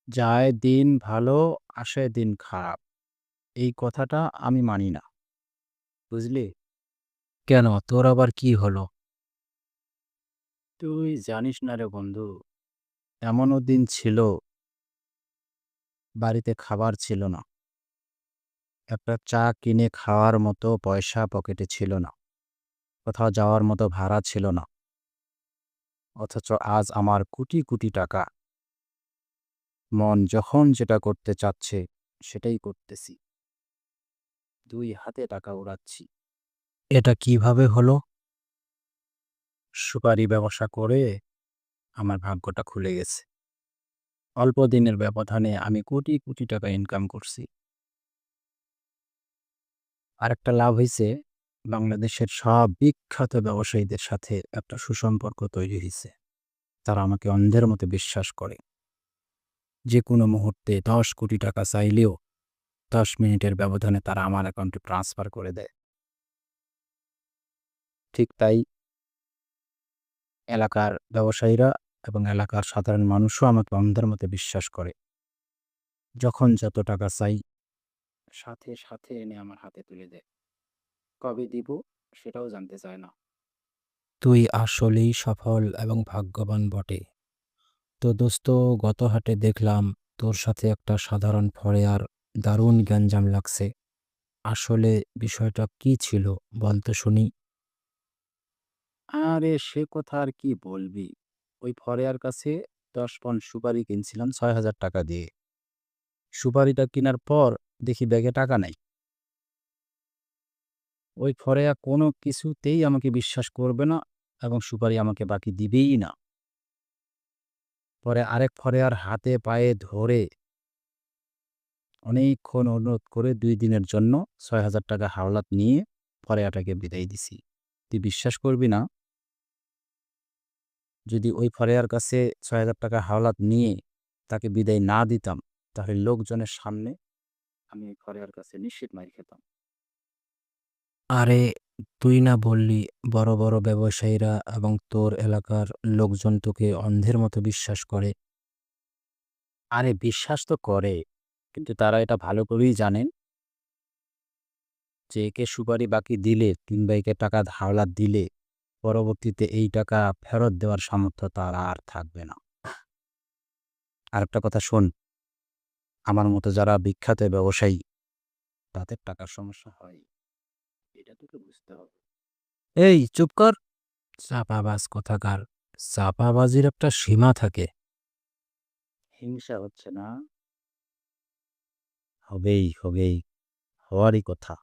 যায় দিন ভালো, আসে দিন খারাপ। এই কথাটা আমি মানি না। বুঝলি? কেন, তোর আবার কি হলো? তুই জানিস না রে বন্ধু, এমনও দিন ছিল বাড়িতে খাবার ছিল না। একটা চা কিনে খাওয়ার মতো পয়সা পকেটে ছিল না। কোথাও যাওয়ার মতো ভাড়া ছিল না। অথচ আজ আমার কোটি, কোটি টাকা। মন যখন যেটা করতে চাচ্ছে সেটাই করতেছি। ২ হাতে টাকা উড়াচ্ছি। এটা কিভাবে হলো? সুপারি ব্যবসা করে আমার ভাগ্যটা খুলে গেছে। অল্প দিনের ব্যবধানে আমি কোটি, কোটি টাকা ইনকাম করছি। আরেকটা লাভ হইছে, বাংলাদেশের সব বিখ্যাত ব্যবসায়ীদের সাথে একটা সুসম্পর্ক তৈরি হইছে। তারা আমাকে অন্ধের মতো বিশ্বাস করে। যেকোনো মুহূর্তে ১০ কোটি টাকা চাইলেও ১০ মিনিটের ব্যবধানে তারা আমার অ্যাকাউন্টে ট্রান্সফার করে দেয়। ঠিক তাই এলাকার ব্যবসায়ীরা এবং এলাকার সাধারণ মানুষও আমাকে অন্ধের মতো বিশ্বাস করে। যখন যত টাকা চাই সাথে, সাথে এনে আমার হাতে তুলে দেয়। কবে দিব সেটাও জানতে চায় না। তুই আসলেই সফল এবং ভাগ্যবান বটে। তো দোস্ত, গত হাটে দেখলাম তোর সাথে একটা সাধারণ ফড়েয়ার দারুণ গ্যাঞ্জাম লাগছে। আসলে বিষয়টা কি ছিল বলতো শুনি। আরে সে কথা আর কি বলবি? ওই ফরেয়ার কাছে ১০ পণ সুপারি কিনছিলাম ৳৬,০০০ দিয়ে। সুপারিটা কিনার পর দেখি ব্যাগে টাকা নাই। ওই ফরেয়া কোনো কিছুতেই আমাকে বিশ্বাস করবে না এবং সুপারি আমাকে বাকি দিবেই না। পরে আরেক ফরেয়ার হাতে পায়ে ধরে অনেকক্ষণ অনুরোধ করে ২ দিনের জন্য ৳৬,০০০ হাওলাত নিয়ে ফরেয়াটাকে বিদায় দিছি। তুই বিশ্বাস করবি না, যদি ওই ফরেয়ার কাছে ৳৬,০০০ হাওলাত নিয়ে তাকে বিদায় না দিতাম, তাহলে লোকজনের সামনে আমি ওই ফরেয়ার কাছে নিশ্চিত মাইর খেতাম। আরে, তুই না বললি বড় বড় ব্যবসায়ীরা এবং তোর এলাকার লোকজন তোকে অন্ধের মতো বিশ্বাস করে? আরে বিশ্বাস তো করে, কিন্তু তারা এটা ভালো করেই জানেন যে একে সুপারি বাকি দিলে কিংবা একে টাকা হাওলাত দিলে পরবর্তীতে এই টাকা ফেরত দেওয়ার সামর্থ্য তার আর থাকবে না। আরেকটা কথা শোন, আমার মতো যারা বিখ্যাত ব্যবসায়ী তাদের টাকার সমস্যা হয়। এটা তোকে বুঝতে হবে। এই চুপ কর! চাপাবাজ কোথাকার! চাপাবাজির একটা সীমা থাকে। হিংসা হচ্ছে না? হবেই, হবেই। হওয়ারই কথা।